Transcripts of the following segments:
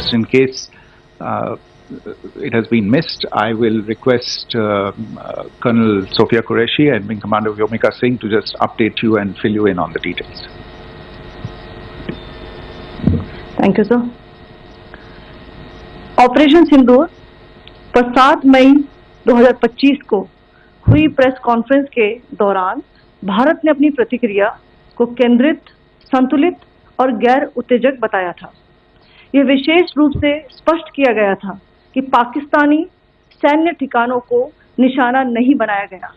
just in case it has been missed, I will request Colonel Sophia Qureshi and Wing Commander Vyomika Singh to just update you and fill you in on the details. Thank you, sir. Operation Sindoor पर 7 मई 2025 को हुई press conference के दौरान भारत ने अपनी प्रतिक्रिया को केंद्रित, संतुलित और गैर उत्तेजक बताया था। यह विशेष रूप से स्पष्ट किया गया था कि पाकिस्तानी सैन्य ठिकानों को निशाना नहीं बनाया गया।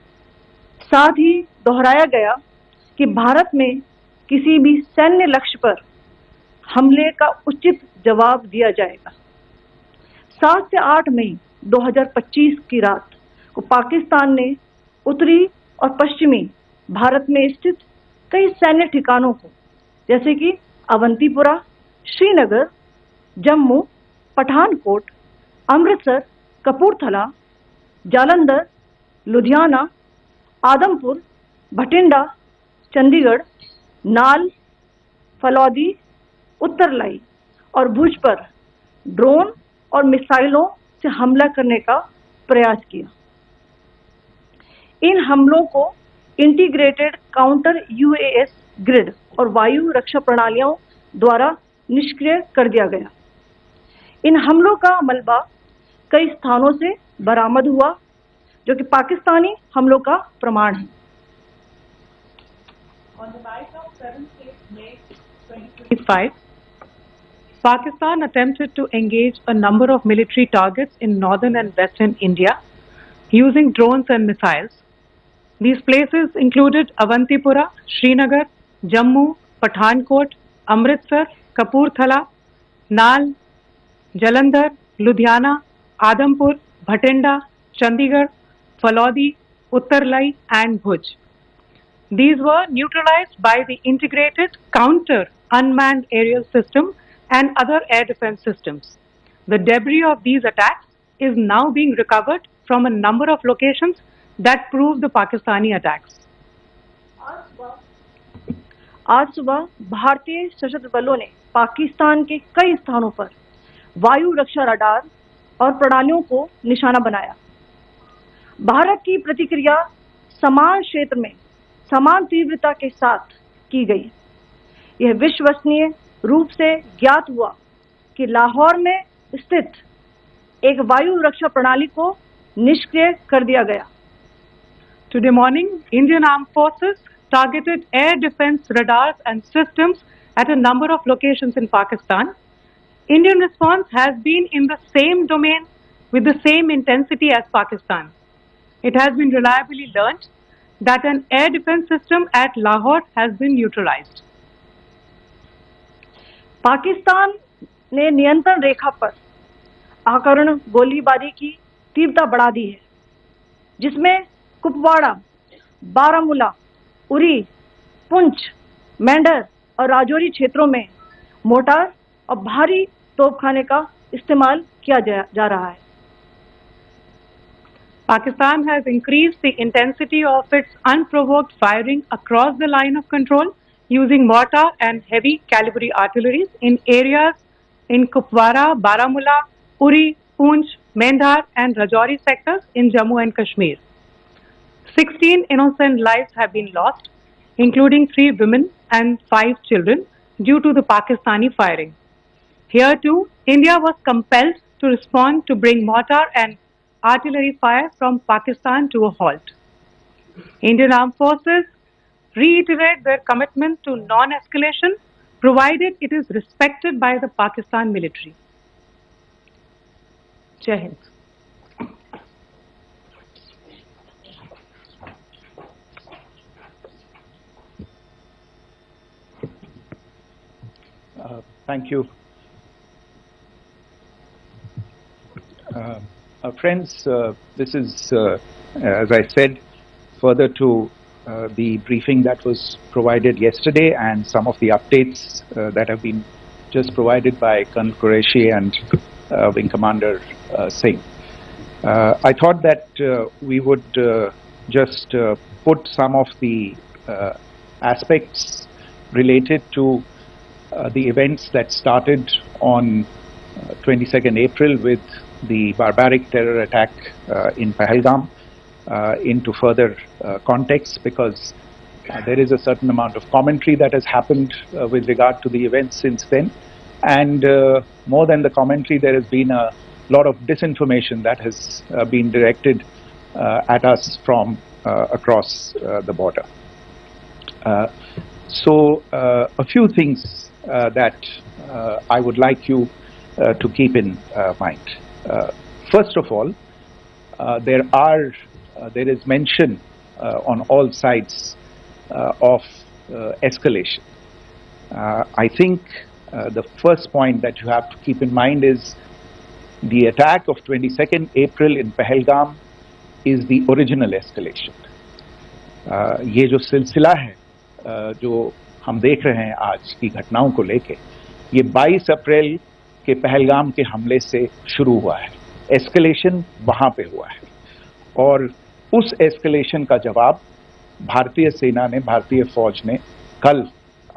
साथ ही दोहराया गया कि भारत में किसी भी सैन्य लक्ष्य पर हमले का उचित जवाब दिया जाएगा। 7 से 8 मई 2025 की रात को पाकिस्तान ने उत्तरी और पश्चिमी भारत में स्थित कई सैन्य ठिकानों को, जैसे कि अवंतीपुरा, श्रीनगर, जम्मू, पठानकोट, अमृतसर, कपूरथला, जालंधर, लुधियाना, आदमपुर, भटिंडा, चंडीगढ़, नाल, फलौदी, उत्तरलाई और भुज पर ड्रोन और मिसाइलों से हमला करने का प्रयास किया। इन हमलों को इंटीग्रेटेड काउंटर यूएस ग्रिड और वायु रक्षा प्रणालियों द्वारा निष्क्रिय कर दिया गया। इन हमलों का मलबा कई स्थानों से बरामद हुआ, जो कि पाकिस्तानी हमलों का प्रमाण है। On the night of 7th May 2025, Pakistan attempted to engage a number of military targets in northern and western India using drones and missiles. These places included Avantipura, Srinagar, Jammu, Pathankot, Amritsar, Kapurthala, Nal, Jalandhar, Ludhiana, Adampur, Bhatinda, Chandigarh, Falodi, Uttarlai and Bhuj. These were neutralized by the integrated counter unmanned aerial system and other air defense systems. The debris of these attacks is now being recovered from a number of locations that prove the Pakistani attacks. आज सुबह भारतीय सशस्त्र बलों ने पाकिस्तान के कई स्थानों पर वायु रक्षा रडार और प्रणालियों को निशाना बनाया। भारत की प्रतिक्रिया समान क्षेत्र में समान तीव्रता के साथ की गई। यह विश्वसनीय रूप से ज्ञात हुआ कि लाहौर में स्थित एक वायु रक्षा प्रणाली को निष्क्रिय कर दिया गया। Today morning, Indian Armed Forces targeted air defense radars and systems at a number of locations in Pakistan. Indian response has been in the same domain with the same intensity as Pakistan. It has been reliably learnt that an air defense system at Lahore has been neutralized. Pakistan ने नियंत्रण रेखा पर आकरण गोलीबारी की तीव्रता बढ़ा दी है, जिसमें कुपवाड़ा, बारामूला, उरी, पुंछ, मेंढर और राजौरी क्षेत्रों में मोर्टार और भारी तोपखाने का इस्तेमाल किया जा रहा है। Pakistan has increased the intensity of its unprovoked firing across the line of control using mortar and heavy calibre artilleries in areas in Kupwara, Baramulla, Uri, Poonch, Mendhar and Rajouri sectors in Jammu and Kashmir. 16 innocent lives have been lost, including 3 women and 5 children, due to the Pakistani firing. Here too, India was compelled to respond to bring mortar and artillery fire from Pakistan to a halt. Indian Armed Forces reiterate their commitment to non-escalation, provided it is respected by the Pakistan military. Jai Hind. Thank you. Friends, this is, as I said, further to the briefing that was provided yesterday and some of the updates that have been just provided by Colonel Qureshi and Wing Commander Singh. I thought that we would just put some of the aspects related to the events that started on 22nd April with the barbaric terror attack in Pahalgam into further context, because there is a certain amount of commentary that has happened with regard to the events since then. And more than the commentary, there has been a lot of disinformation that has been directed at us from across the border. So a few things that I would like you to keep in mind. First of all, there is mention on all sides of escalation. I think the first point that you have to keep in mind is the attack of 22nd April in Pahalgam is the original escalation. ये जो सिलसिला है जो हम देख रहे हैं आज की घटनाओं को लेके, ये 22 अप्रैल के पहलगाम के हमले से शुरू हुआ है. एस्केलेशन वहां पे हुआ है और उस एस्केलेशन का जवाब भारतीय सेना ने, भारतीय फौज ने कल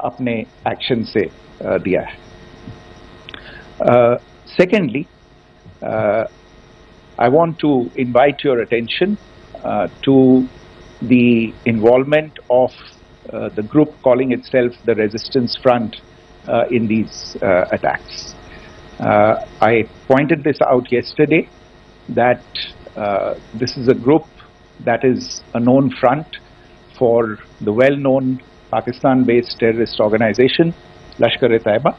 अपने एक्शन से दिया है. Secondly, I want to invite your attention to the involvement of the group calling itself the Resistance Front in these attacks. I pointed this out yesterday that this is a group that is a known front for the well-known Pakistan-based terrorist organization, Lashkar-e-Taiba.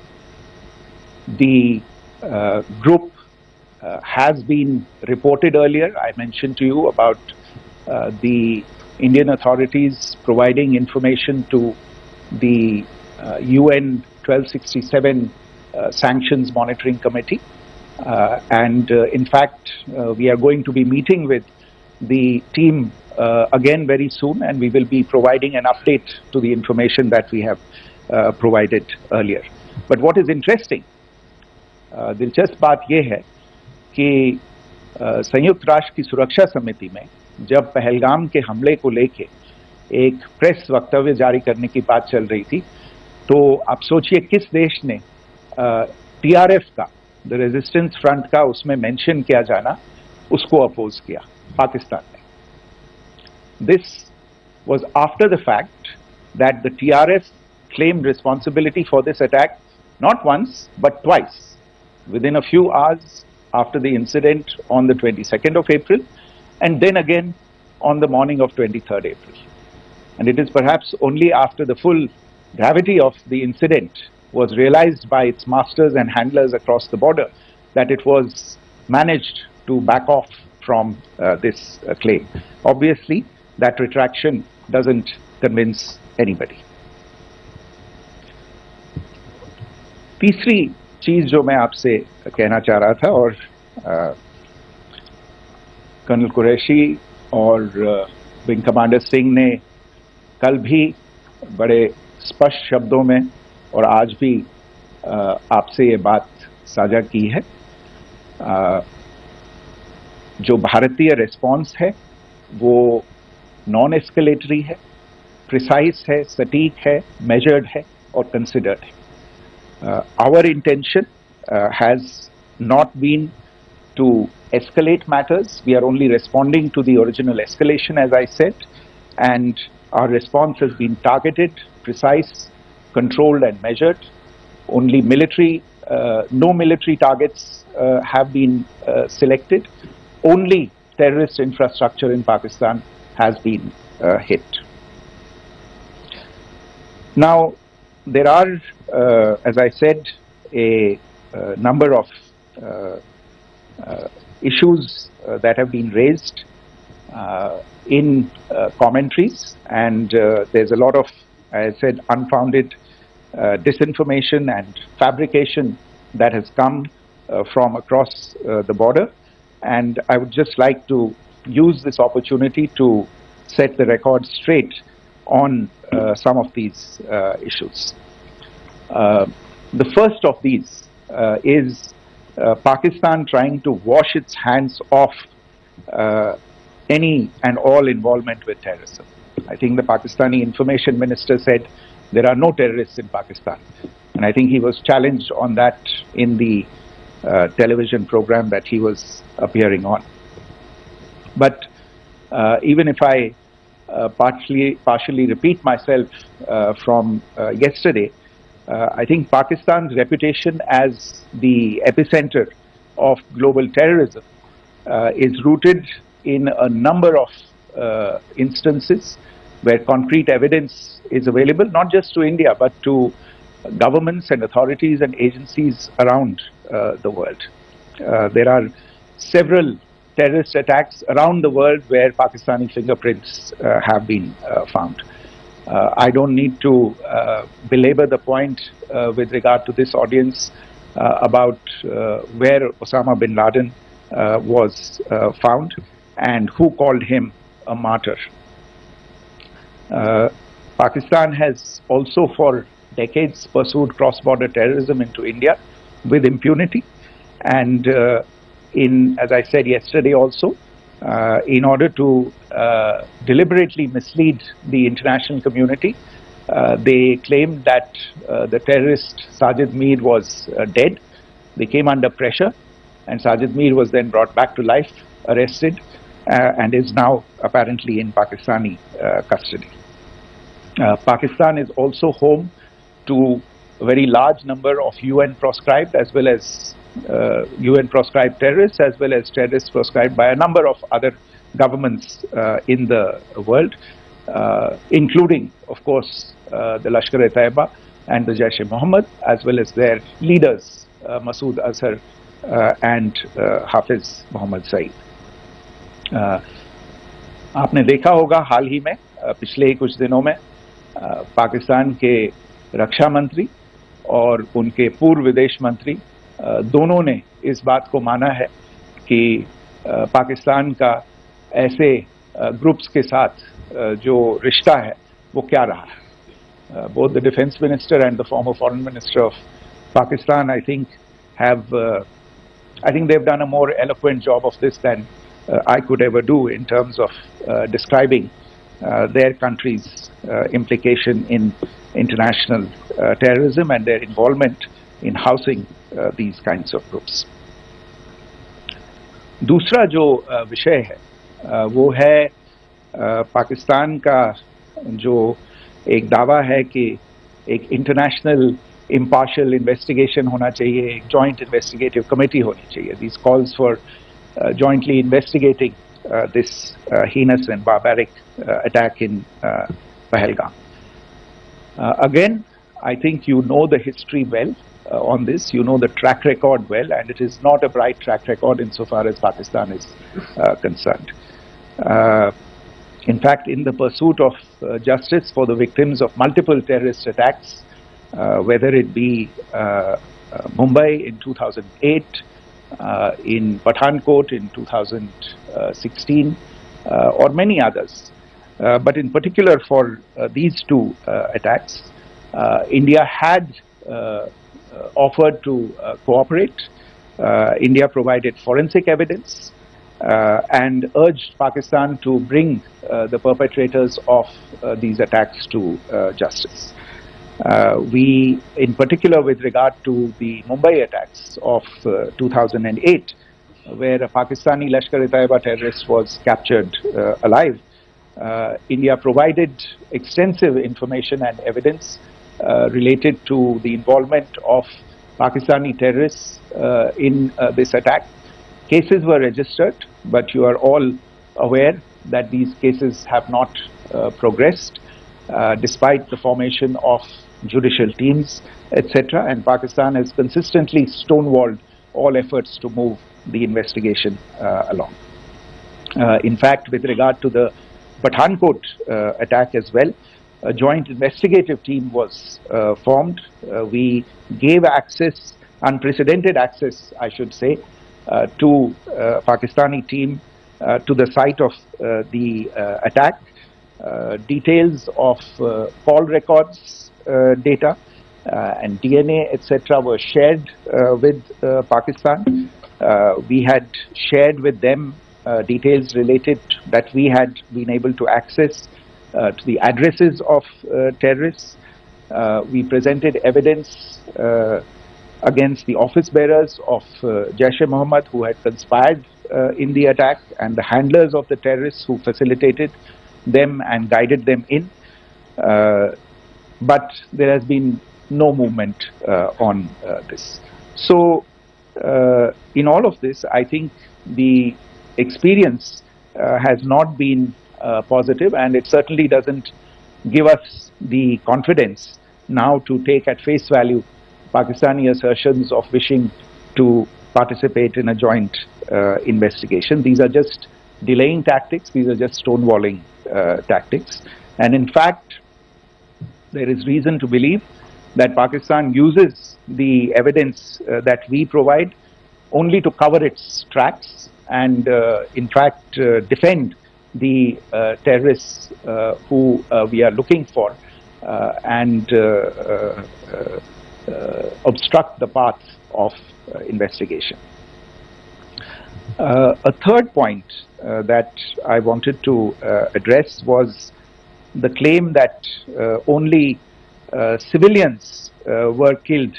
The group has been reported earlier. I mentioned to you about the Indian authorities providing information to the UN 1267 Sanctions Monitoring Committee. In fact, we are going to be meeting with the team again very soon, and we will be providing an update to the information that we have provided earlier. But what is interesting, दिलचस्प बात यह है कि संयुक्त राष्ट्र की सुरक्षा समिति में जब पहलगाम के हमले को लेके एक प्रेस वक्तव्य जारी करने की बात चल रही थी, तो आप सोचिए किस देश ने टीआरएफ का, द रेजिस्टेंस फ्रंट का उसमें मेंशन किया जाना, उसको अपोज किया. पाकिस्तान ने. This was after the fact that the TRF claimed responsibility for this attack not once but twice within a few hours after the incident on the 22nd of April, and then again on the morning of 23rd April. And it is perhaps only after the full gravity of the incident was realized by its masters and handlers across the border that it was managed to back off from this claim. Obviously, that retraction doesn't convince anybody. तीसरी चीज जो मैं आपसे कहना चाह रहा था, और कर्नल कुरैशी और विंग कमांडर सिंह ने कल भी बड़े स्पष्ट शब्दों में और आज भी आपसे ये बात साझा की है. जो भारतीय रिस्पॉन्स है वो नॉन एस्केलेटरी है, प्रिसाइज है, सटीक है, मेजर्ड है और कंसिडर्ड है. Our intention has not been to escalate matters. We are only responding to the original escalation, as I said, and our response has been targeted, precise, controlled and measured. Only no military targets have been selected. Only terrorist infrastructure in Pakistan has been hit. Now, there are, as I said, a number of issues that have been raised in commentaries, and there's a lot of, as I said, unfounded disinformation and fabrication that has come from across the border. And I would just like to use this opportunity to set the record straight on some of these issues. The first of these is Pakistan trying to wash its hands off any and all involvement with terrorism. I think the Pakistani information minister said there are no terrorists in Pakistan, and I think he was challenged on that in the television program that he was appearing on. But even if I partially repeat myself from yesterday, I think Pakistan's reputation as the epicenter of global terrorism is rooted in a number of instances where concrete evidence is available, not just to India, but to governments and authorities and agencies around the world. There are several terrorist attacks around the world where Pakistani fingerprints have been found. I don't need to belabor the point with regard to this audience about where Osama bin Laden was found and who called him a martyr. Pakistan has also for decades pursued cross-border terrorism into India with impunity, and as I said yesterday also, in order to deliberately mislead the international community, they claimed that the terrorist Sajid Mir was dead. They came under pressure, and Sajid Mir was then brought back to life, arrested, and is now apparently in Pakistani custody. Pakistan is also home to a very large number of UN proscribed as well as UN proscribed terrorists, as well as terrorists proscribed by a number of other governments in the world, including, of course, the Lashkar-e-Taiba and the Jaish-e-Mohammed, as well as their leaders, Masood Azhar and Hafiz Mohammed Saeed. आपने देखा होगा हाल ही में पिछले ही कुछ दिनों में पाकिस्तान के रक्षा मंत्री और उनके पूर्व विदेश मंत्री दोनों ने इस बात को माना है कि पाकिस्तान का ऐसे ग्रुप्स के साथ जो रिश्ता है वो क्या रहा है. Both the defense minister and the former foreign minister of Pakistan, I think they've done a more eloquent job of this than I could ever do in terms of describing their country's implication in international terrorism and their involvement in housing these kinds of groups. दूसरा जो विषय है वो है पाकिस्तान का जो एक दावा है कि एक इंटरनेशनल impartial investigation होना चाहिए, एक joint investigative committee होनी चाहिए. These calls for jointly investigating this heinous and barbaric attack in Pahलग. Again, I think you know the history well on this, you know the track record well, and it is not a bright track record insofar as Pakistan is concerned. In fact, in the pursuit of justice for the victims of multiple terrorist attacks, whether it be Mumbai in 2008, in Pathankot in 2016, or many others. But in particular for these two attacks, India had offered to cooperate. India provided forensic evidence and urged Pakistan to bring the perpetrators of these attacks to justice. We, in particular with regard to the Mumbai attacks of 2008, where a Pakistani Lashkar-e-Taiba terrorist was captured alive, India provided extensive information and evidence related to the involvement of Pakistani terrorists in this attack. Cases were registered, but you are all aware that these cases have not progressed despite the formation of judicial teams, etc. And Pakistan has consistently stonewalled all efforts to move the investigation along. In fact, with regard to the Pathankot attack as well, a joint investigative team was formed. We gave access, unprecedented access, I should say, to Pakistani team to the site of the attack. Details of call records data and DNA, etc. were shared with Pakistan. We had shared with them details related that we had been able to access to the addresses of terrorists. We presented evidence against the office bearers of Jaish-e-Mohammed who had conspired in the attack, and the handlers of the terrorists who facilitated them and guided them in. But there has been no movement on this. So, in all of this, I think the experience has not been positive, and it certainly doesn't give us the confidence now to take at face value Pakistani assertions of wishing to participate in a joint investigation. These are just delaying tactics, these are just stonewalling tactics. And in fact, there is reason to believe that Pakistan uses the evidence that we provide only to cover its tracks and in fact defend the terrorists who we are looking for and obstruct the path of investigation. A third point that I wanted to address was the claim that only civilians were killed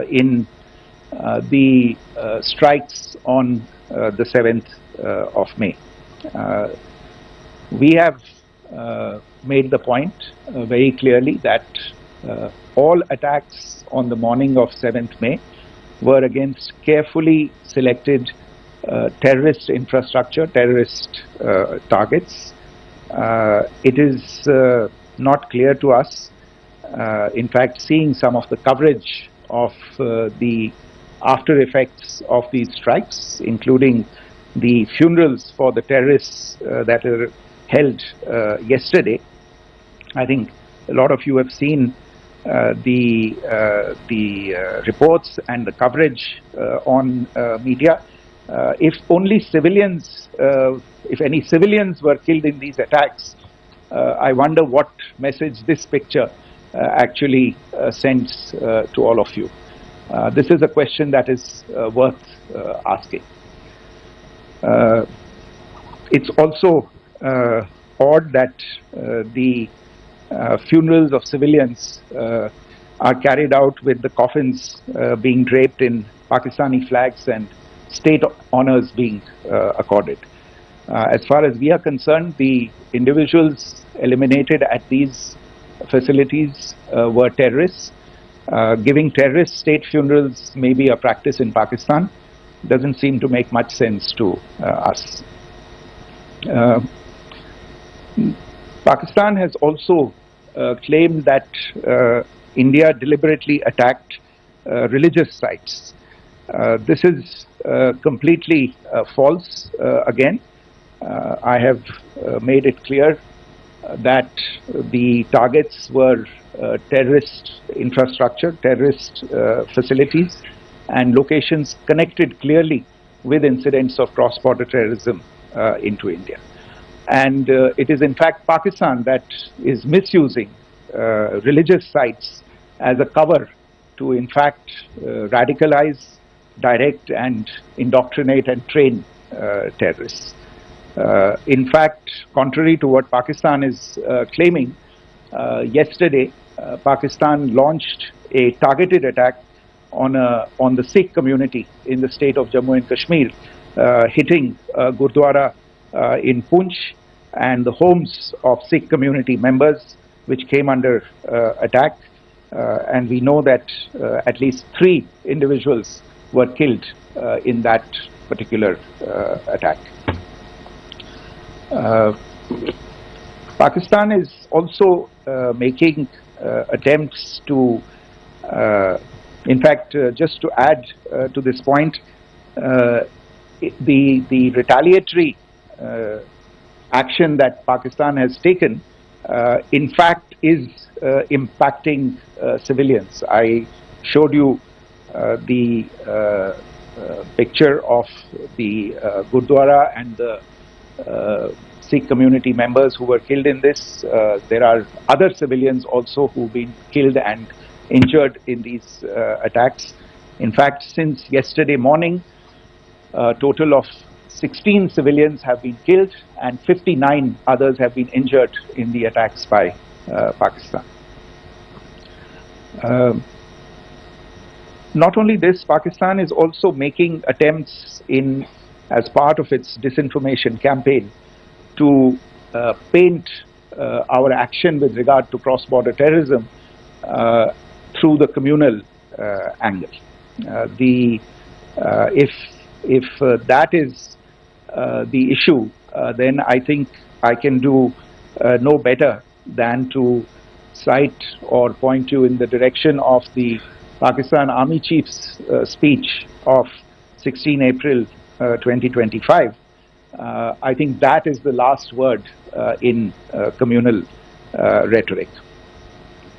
in the strikes on the 7th of May. We have made the point very clearly that all attacks on the morning of 7th May were against carefully selected terrorist infrastructure, terrorist targets. It is not clear to us, in fact, seeing some of the coverage of the after effects of these strikes, including the funerals for the terrorists that were held yesterday. I think a lot of you have seen the reports and the coverage on media. If only civilians, if any civilians were killed in these attacks, I wonder what message this picture actually sends to all of you. This is a question that is worth asking. It's also odd that the funerals of civilians are carried out with the coffins being draped in Pakistani flags and state honors being accorded. As far as we are concerned, the individuals eliminated at these facilities were terrorists. Giving terrorist state funerals may be a practice in Pakistan. Doesn't seem to make much sense to us. Pakistan has also claimed that India deliberately attacked religious sites. This is completely false again. I have made it clear that the targets were terrorist infrastructure, terrorist facilities, and locations connected clearly with incidents of cross-border terrorism into India. And it is in fact Pakistan that is misusing religious sites as a cover to in fact radicalize, direct and indoctrinate and train terrorists. In fact, contrary to what Pakistan is claiming, yesterday Pakistan launched a targeted attack on the Sikh community in the state of Jammu and Kashmir, hitting Gurdwara in Poonch and the homes of Sikh community members which came under attack, and we know that at least 3 individuals were killed in that particular attack. Pakistan is also making attempts to, in fact, just to add to this point, the retaliatory action that Pakistan has taken, in fact, is impacting civilians. I showed you the picture of the Gurdwara and the Sikh community members who were killed in this. There are other civilians also who've been killed and injured in these attacks. In fact, since yesterday morning, a total of 16 civilians have been killed and 59 others have been injured in the attacks by Pakistan. Not only this, Pakistan is also making attempts as part of its disinformation campaign to paint our action with regard to cross-border terrorism through the communal angle. If that is the issue, then I think I can do no better than to cite or point you in the direction of the Pakistan Army Chief's speech of 16 April 2025. I think that is the last word in communal rhetoric.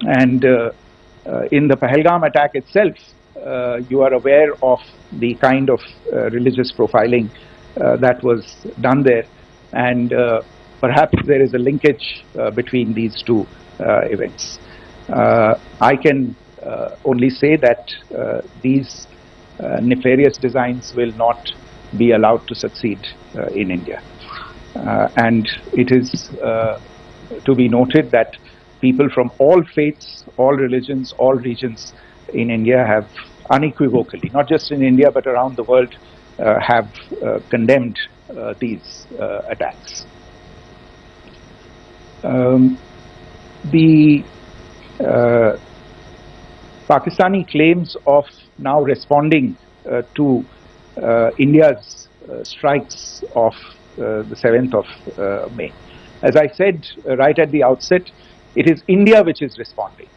And in the Pahlegam attack itself, you are aware of the kind of religious profiling that was done there, and perhaps there is a linkage between these two events. I can only say that these nefarious designs will not be allowed to succeed in India. And it is to be noted that people from all faiths, all religions, all regions in India have unequivocally, not just in India but around the world, have condemned these attacks. The Pakistani claims of now responding to India's strikes of the 7th of May. As I said right at the outset, it is India which is responding.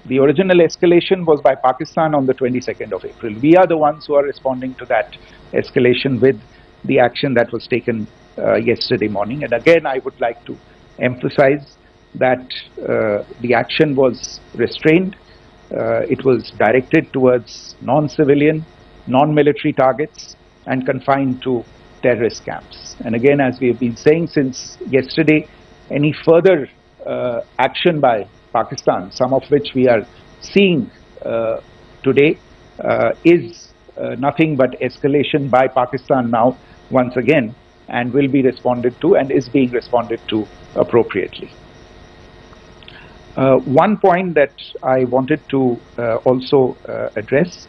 The original escalation was by Pakistan on the 22nd of April. We are the ones who are responding to that escalation with the action that was taken yesterday morning. And again, I would like to emphasize that the action was restrained. It was directed towards non-civilian, non-military targets and confined to terrorist camps. And again, as we have been saying since yesterday, any further action by Pakistan, some of which we are seeing today, is nothing but escalation by Pakistan now once again, and will be responded to and is being responded to appropriately. One point that I wanted to also address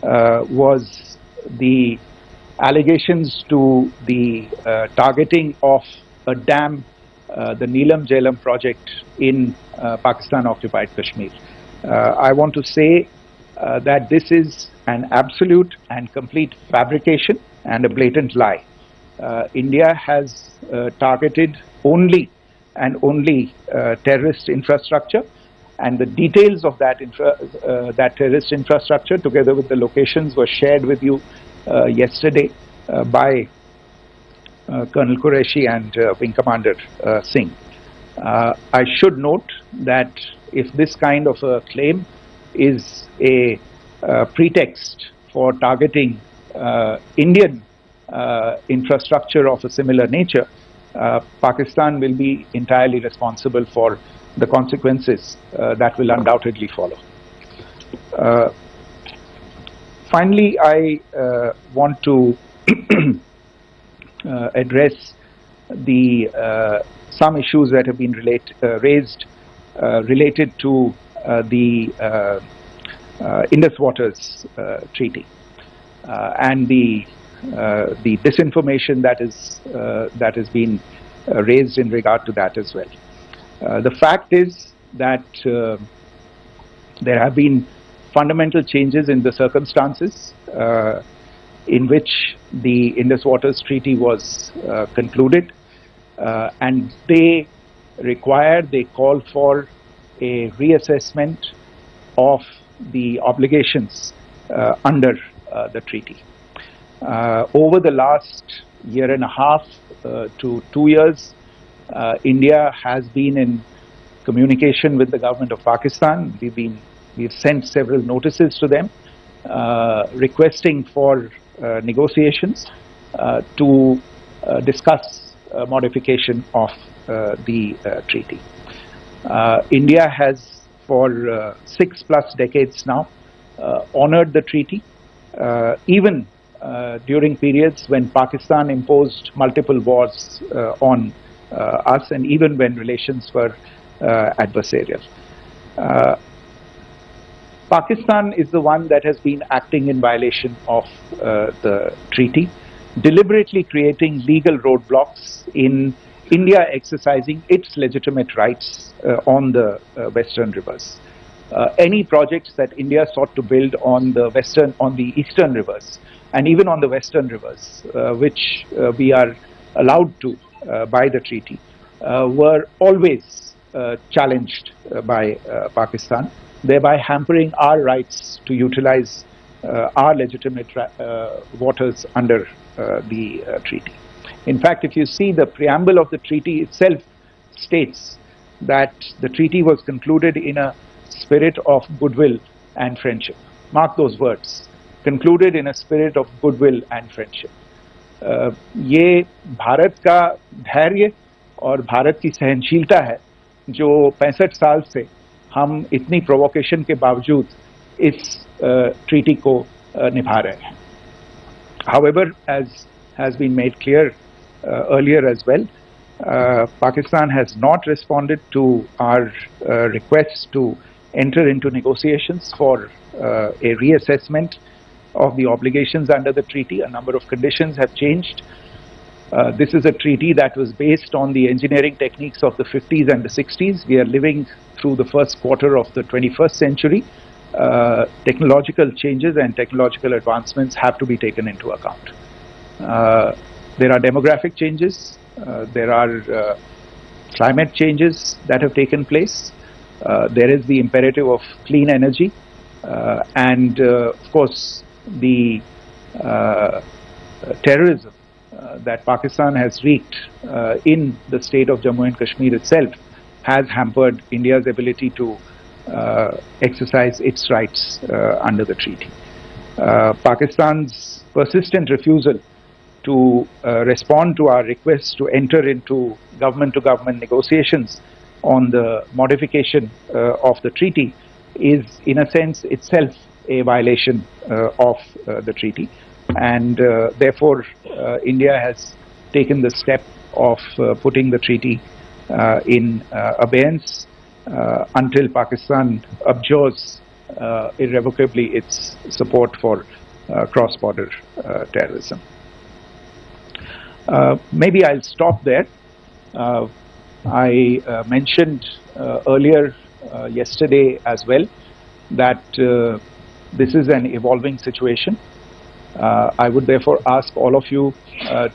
was the allegations to the targeting of a dam, the Neelam Jhelum project in Pakistan-occupied Kashmir. I want to say that this is an absolute and complete fabrication and a blatant lie. India has targeted only and only terrorist infrastructure, and the details of that terrorist infrastructure, together with the locations, were shared with you yesterday by Colonel Qureshi and Wing Commander Singh. I should note that if this kind of a claim is a pretext for targeting Indian infrastructure of a similar nature, Pakistan will be entirely responsible for the consequences that will undoubtedly follow. Finally, I want to address some issues that have been raised related to the Indus Waters Treaty and the disinformation that has been raised in regard to that as well. The fact is that there have been fundamental changes in the circumstances in which the Indus Waters Treaty was concluded, and they call for a reassessment of the obligations under the treaty. Over the last year and a half to 2 years, India has been in communication with the government of Pakistan. We've sent several notices to them requesting for negotiations to discuss modification of the treaty. India has for 6+ decades now honored the treaty, even during periods when Pakistan imposed multiple wars on us, and even when relations were adversarial. Pakistan is the one that has been acting in violation of the treaty, deliberately creating legal roadblocks in India exercising its legitimate rights on the western rivers. Any projects that India sought to build on the eastern rivers and even on the western rivers, which we are allowed to by the treaty, were always challenged by Pakistan, thereby hampering our rights to utilize our legitimate waters under the treaty. In fact, if you see the preamble of the treaty itself states that the treaty was concluded in a spirit of goodwill and friendship. Mark those words, concluded in a spirit of goodwill and friendship. ये भारत का धैर्य और भारत की सहनशीलता है जो 65 साल से हम इतनी प्रोवोकेशन के बावजूद इस ट्रीटी को निभा रहे हैं. However, as has been made clear earlier as well, Pakistan has not responded to our requests to enter into negotiations for a reassessment of the obligations under the treaty. A number of conditions have changed. This is a treaty that was based on the engineering techniques of the 50s and the 60s. We are living through the first quarter of the 21st century. Technological changes and technological advancements have to be taken into account. There are demographic changes. There are climate changes that have taken place. There is the imperative of clean energy. And of course, the terrorism that Pakistan has wreaked in the state of Jammu and Kashmir itself has hampered India's ability to exercise its rights under the treaty. Pakistan's persistent refusal to respond to our requests to enter into government-to-government negotiations on the modification of the treaty is, in a sense, itself a violation of the treaty. And therefore, India has taken the step of putting the treaty in abeyance until Pakistan abjures irrevocably its support for cross-border terrorism. Maybe I'll stop there. I mentioned earlier yesterday as well that this is an evolving situation. I would therefore ask all of you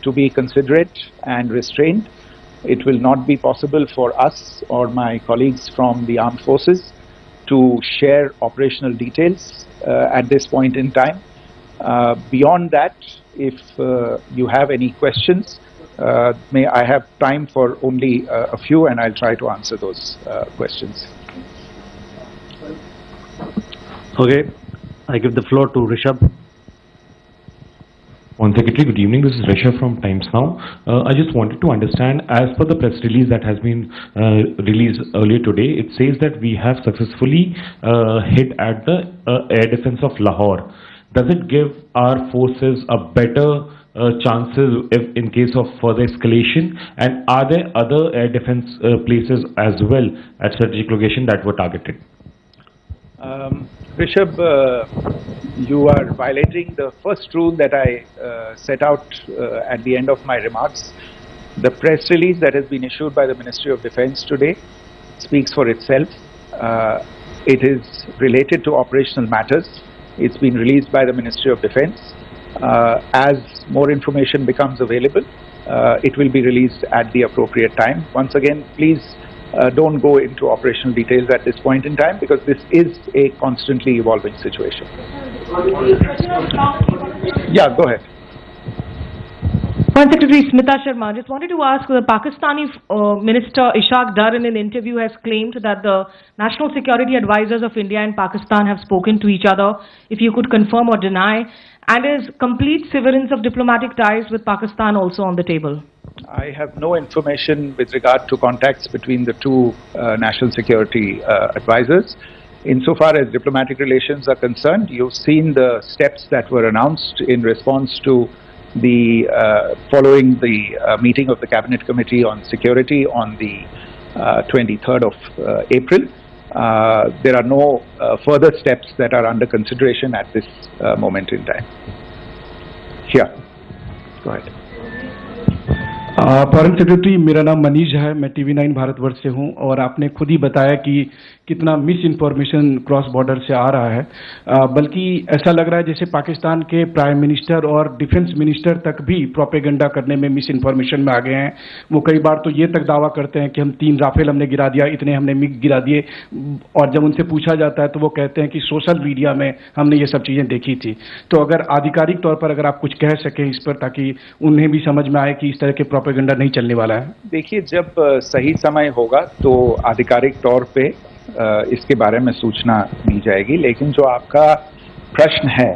to be considerate and restrained. It will not be possible for us or my colleagues from the armed forces to share operational details at this point in time. Beyond that, if you have any questions, may I have time for only a few, and I'll try to answer those questions. Okay, I give the floor to Rishabh. One Secretary, good evening. This is Rishabh from Times Now. I just wanted to understand, as per the press release that has been released earlier today, it says that we have successfully hit at the air defense of Lahore. Does it give our forces a better chances if in case of further escalation? And are there other air defense places as well at strategic location that were targeted? Rishabh, you are violating the first rule that I set out at the end of my remarks. The press release that has been issued by the Ministry of Defence today speaks for itself. It is related to operational matters. It's been released by the Ministry of Defence. As more information becomes available, it will be released at the appropriate time. Once again, please don't go into operational details at this point in time, because this is a constantly evolving situation. Yeah, go ahead. Foreign Secretary Smita Sharma, just wanted to ask, the Pakistani Minister Ishaq Dar in an interview has claimed that the national security advisors of India and Pakistan have spoken to each other. If you could confirm or deny, and is complete severance of diplomatic ties with Pakistan also on the table? I have no information with regard to contacts between the two national security advisors. Insofar as diplomatic relations are concerned, you've seen the steps that were announced in response to the following the meeting of the Cabinet Committee on Security on the 23rd of April. there are no further steps that are under consideration at this moment in time. Yeah, go ahead. Foreign secretary, मेरा नाम मनीष है, मैं TV9 Bharatvarsh से हूं और आपने खुद ही बताया कि कितना मिस इन्फॉर्मेशन क्रॉस बॉर्डर से आ रहा है, बल्कि ऐसा लग रहा है जैसे पाकिस्तान के प्राइम मिनिस्टर और डिफेंस मिनिस्टर तक भी प्रोपेगेंडा करने में मिस इन्फॉर्मेशन में आ गए हैं। वो कई बार तो ये तक दावा करते हैं कि हम 3 राफेल हमने गिरा दिया, इतने हमने मिग गिरा दिए, और जब उनसे पूछा जाता है तो वो कहते हैं कि सोशल मीडिया में हमने ये सब चीजें देखी थी। तो अगर आधिकारिक तौर पर अगर आप कुछ कह सकें इस पर, ताकि उन्हें भी समझ में आए कि इस तरह के प्रोपेगेंडा नहीं चलने वाला है। देखिए, जब सही समय होगा तो आधिकारिक तौर पे इसके बारे में सूचना दी जाएगी, लेकिन जो आपका प्रश्न है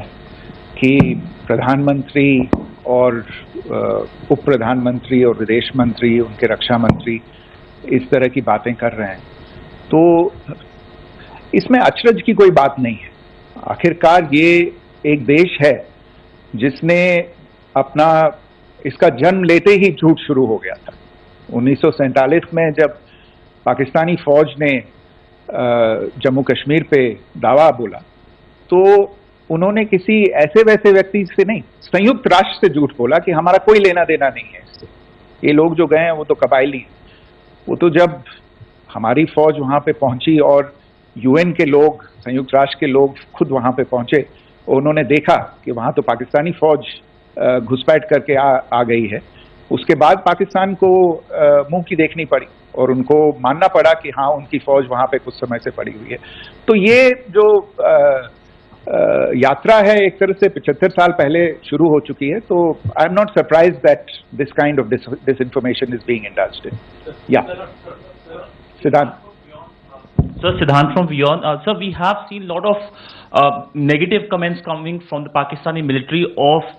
कि प्रधानमंत्री और उप प्रधानमंत्री और विदेश मंत्री, उनके रक्षा मंत्री इस तरह की बातें कर रहे हैं, तो इसमें अचरज की कोई बात नहीं है। आखिरकार ये एक देश है जिसने अपना इसका जन्म लेते ही झूठ शुरू हो गया था। 1947 में जब पाकिस्तानी फौज ने जम्मू कश्मीर पे दावा बोला, तो उन्होंने किसी ऐसे वैसे व्यक्ति से नहीं, संयुक्त राष्ट्र से झूठ बोला कि हमारा कोई लेना देना नहीं है इससे। ये लोग जो गए हैं वो तो कबायली हैं। वो तो जब हमारी फौज वहां पे पहुंची और UN के लोग, संयुक्त राष्ट्र के लोग खुद वहां पे पहुंचे, उन्होंने देखा कि वहां तो पाकिस्तानी फौज घुसपैठ करके आ गई है, उसके बाद पाकिस्तान को मुंह की देखनी पड़ी और उनको मानना पड़ा कि हाँ, उनकी फौज वहां पे कुछ समय से पड़ी हुई है। तो ये जो यात्रा है एक तरह से 75 साल पहले शुरू हो चुकी है। तो I am not surprise that this kind of disinformation is being indulged in. Yeah, Siddhant. Sir, Siddhant from Beyond. Sir, we have seen a lot of negative comments coming from the Pakistani military of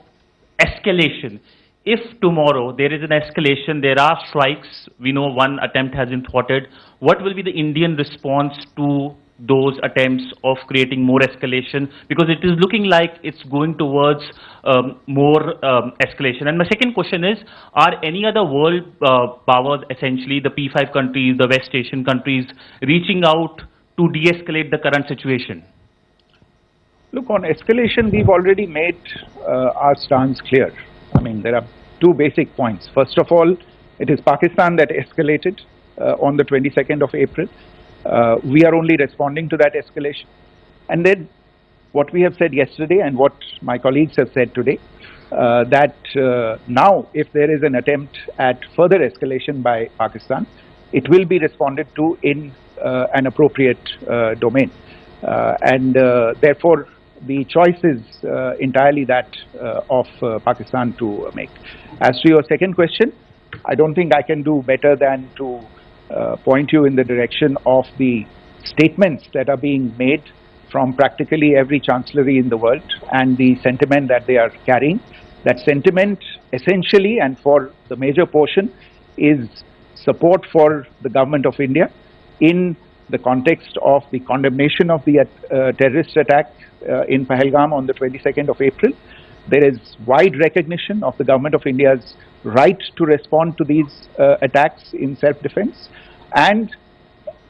escalation. If tomorrow there is an escalation, there are strikes, we know one attempt has been thwarted, what will be the Indian response to those attempts of creating more escalation? Because it is looking like it's going towards more escalation. And my second question is, are any other world powers, essentially the P5 countries, the West Asian countries, reaching out to de-escalate the current situation? Look, on escalation, we've already made our stance clear. I mean, there are 2 basic points. First of all, it is Pakistan that escalated on the 22nd of April. We are only responding to that escalation. And then what we have said yesterday and what my colleagues have said today, that now if there is an attempt at further escalation by Pakistan, it will be responded to in an appropriate domain. And therefore, the choice is entirely that of Pakistan to make. As to your second question, I don't think I can do better than to point you in the direction of the statements that are being made from practically every chancellery in the world and the sentiment that they are carrying. That sentiment essentially and for the major portion is support for the government of India in the context of the condemnation of the terrorist attack in Pahलग on the 22nd of April. There is wide recognition of the government of India's right to respond to these attacks in self-defense, and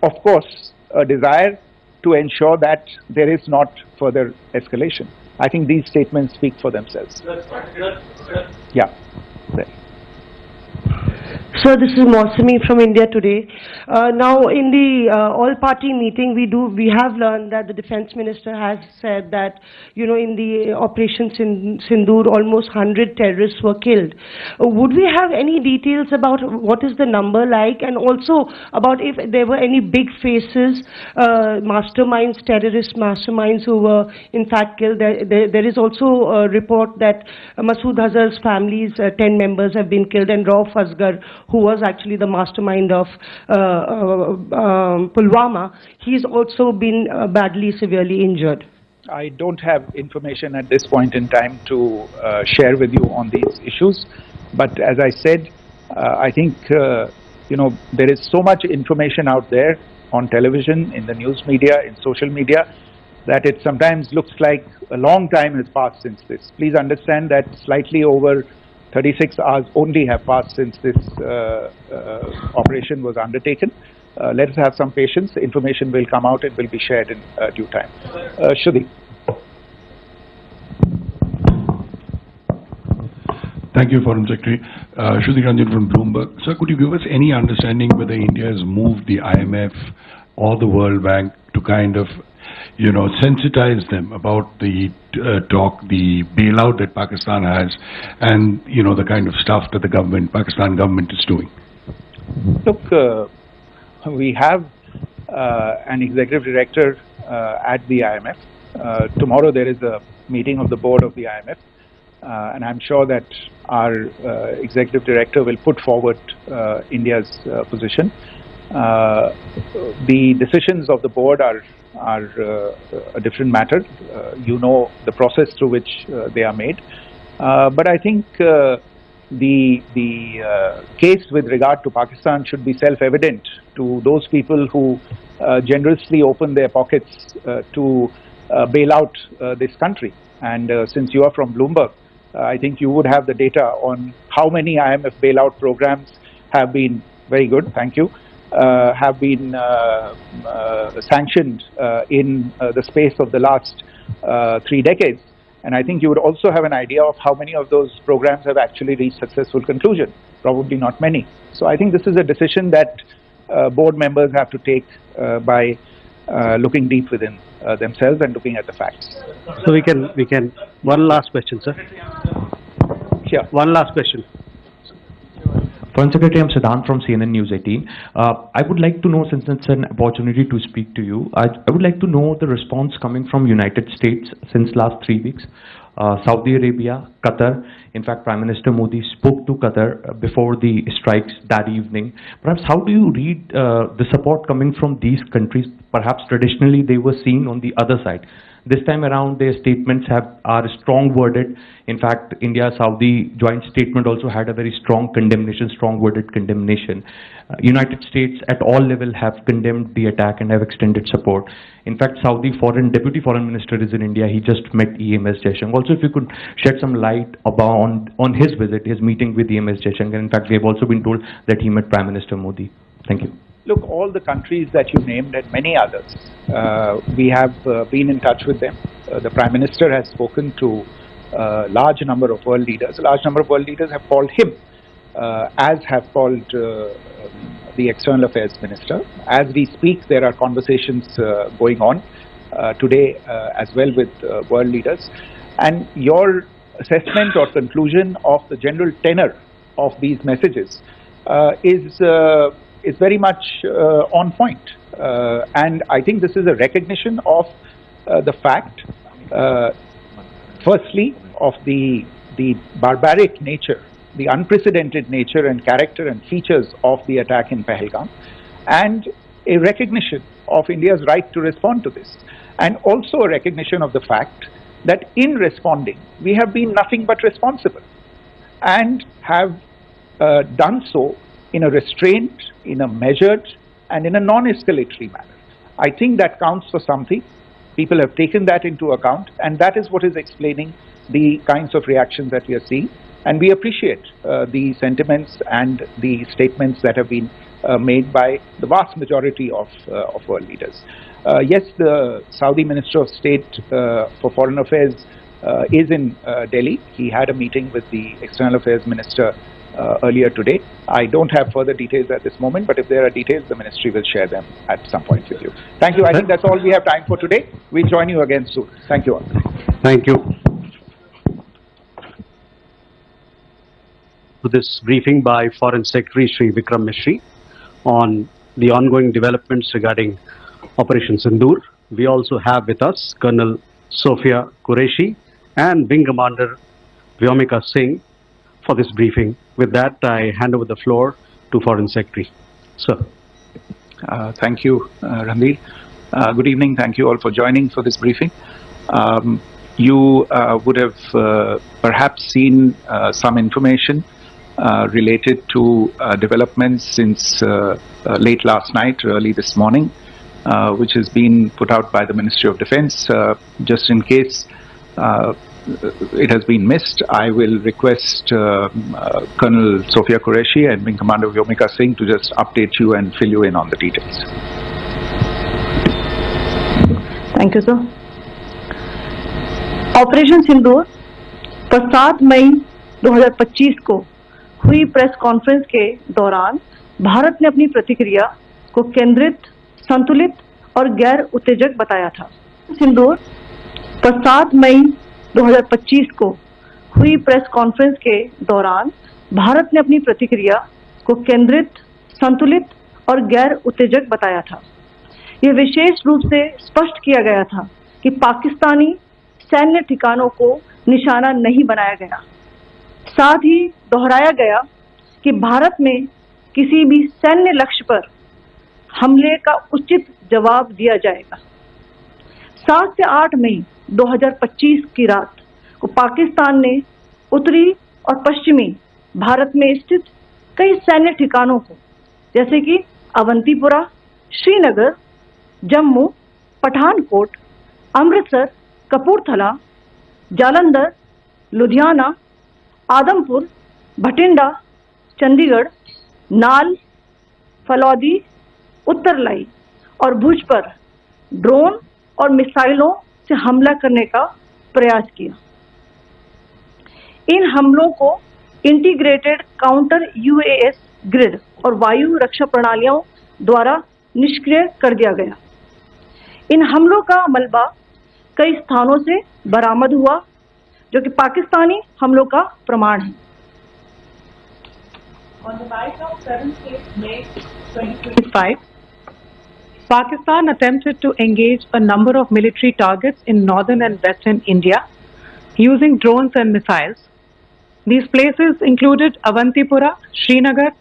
of course a desire to ensure that there is not further escalation. I think these statements speak for themselves. Yeah. There. Sir, this is Mausami from India Today. Now, in the all-party meeting, we have learned that the defense minister has said that, you know, in the Operation Sindoor, almost 100 terrorists were killed. Would we have any details about what is the number like, and also about if there were any big faces, masterminds, terrorist masterminds who were in fact killed? There is also a report that Masood Azhar's family's 10 members have been killed, and Rauf Asghar, who was actually the mastermind of Pulwama, he's also been badly, severely injured. I don't have information at this point in time to share with you on these issues. But as I said, I think, you know, there is so much information out there on television, in the news media, in social media, that it sometimes looks like a long time has passed since this. Please understand that slightly over 36 hours only have passed since this operation was undertaken. let us have some patience. Information will come out and will be shared in due time. Shruti. Thank you, Foreign Secretary. Shruti Ranjan from Bloomberg. Sir, could you give us any understanding whether India has moved the IMF or the World Bank to kind of, sensitize them about the the bailout that Pakistan has, and the kind of stuff that the Pakistan government is doing? Look, we have an executive director at the IMF. Tomorrow there is a meeting of the board of the IMF, and I'm sure that our executive director will put forward India's position. The decisions of the board are a different matter. You know the process through which they are made. But I think the case with regard to Pakistan should be self-evident to those people who generously open their pockets to bail out this country. And since you are from Bloomberg, I think you would have the data on how many IMF bailout programs have been, very good, thank you, have been sanctioned in the space of the last 3 decades. And I think you would also have an idea of how many of those programs have actually reached successful conclusion. Probably not many. So I think this is a decision that board members have to take by looking deep within themselves and looking at the facts. So we can, one last question, sir. Yeah. One last question. Foreign Secretary, I'm Siddhant from CNN News 18. I would like to know, since it's an opportunity to speak to you, I would like to know the response coming from United States since last 3 weeks. Saudi Arabia, Qatar. In fact, Prime Minister Modi spoke to Qatar before the strikes that evening. Perhaps how do you read the support coming from these countries? Perhaps traditionally they were seen on the other side. This time around, their statements are strong worded. In fact, India-Saudi joint statement also had a very strong condemnation, strong worded condemnation. United States at all level have condemned the attack and have extended support. In fact, Saudi Deputy Foreign Minister is in India. He just met EMS Jaishankar. Also, if you could shed some light on his visit, his meeting with EMS Jaishankar. In fact, we have also been told that he met Prime Minister Modi. Thank you. Look, all the countries that you named and many others, we have been in touch with them. The Prime Minister has spoken to a large number of world leaders. A large number of world leaders have called him, as have called the External Affairs Minister. As we speak, there are conversations going on today as well with world leaders. And your assessment or conclusion of the general tenor of these messages is very much on point. And I think this is a recognition of the fact, firstly, of the barbaric nature, the unprecedented nature and character and features of the attack in Pahलग, and a recognition of India's right to respond to this. And also a recognition of the fact that in responding, we have been nothing but responsible and have done so in a restrained, in a measured, and in a non-escalatory manner. I think that counts for something. People have taken that into account, and that is what is explaining the kinds of reactions that we are seeing. And we appreciate the sentiments and the statements that have been made by the vast majority of world leaders. Yes, the Saudi Minister of State for Foreign Affairs is in Delhi. He had a meeting with the External Affairs Minister earlier today. I don't have further details at this moment, but if there are details, the ministry will share them at some point with you. Thank you. I think that's all we have time for today. We'll join you again soon. Thank you all. Thank you. To this briefing by Foreign Secretary Shri Vikram Misri on the ongoing developments regarding Operation Sindoor. We also have with us Colonel Sophia Qureshi and Wing Commander Vyomika Singh for this briefing. With that, I hand over the floor to Foreign Secretary. Sir. Thank you, Ranveer. Good evening. Thank you all for joining for this briefing. You would have perhaps seen some information related to developments since late last night, early this morning, which has been put out by the Ministry of Defence. Just in case it has been missed, I will request Colonel Sophia Qureshi and Wing Commander Vyomika Singh to just update you and fill you in on the details. Thank you sir. Operation Sindoor पर 7 मई 2025 को हुई press conference के दौरान भारत ने अपनी प्रतिक्रिया को केंद्रित, संतुलित और गैर उत्तेजक बताया था। सिंदूर पर 7 मई 2025 को हुई प्रेस कॉन्फ्रेंस के दौरान भारत ने अपनी प्रतिक्रिया को केंद्रित, संतुलित और गैर उत्तेजक बताया था। यह विशेष रूप से स्पष्ट किया गया था कि पाकिस्तानी सैन्य ठिकानों को निशाना नहीं बनाया गया। साथ ही दोहराया गया कि भारत में किसी भी सैन्य लक्ष्य पर हमले का उचित जवाब दिया जाएगा। 7 से 8 मई 2025 की रात को पाकिस्तान ने उत्तरी और पश्चिमी भारत में स्थित कई सैन्य ठिकानों को, जैसे कि अवंतीपुरा, श्रीनगर, जम्मू, पठानकोट, अमृतसर, कपूरथला, जालंधर, लुधियाना, आदमपुर, भटिंडा, चंडीगढ़, नाल, फलौदी, उत्तरलाई और भुज पर ड्रोन और मिसाइलों से हमला करने का प्रयास किया। इन हमलों को इंटीग्रेटेड काउंटर यूएएस ग्रिड और वायु रक्षा प्रणालियों द्वारा निष्क्रिय कर दिया गया। इन हमलों का मलबा कई स्थानों से बरामद हुआ, जो कि पाकिस्तानी हमलों का प्रमाण है। On the night of 7th May 2025, Pakistan attempted to engage a number of military targets in northern and western India using drones and missiles. These places included Avantipura, Srinagar,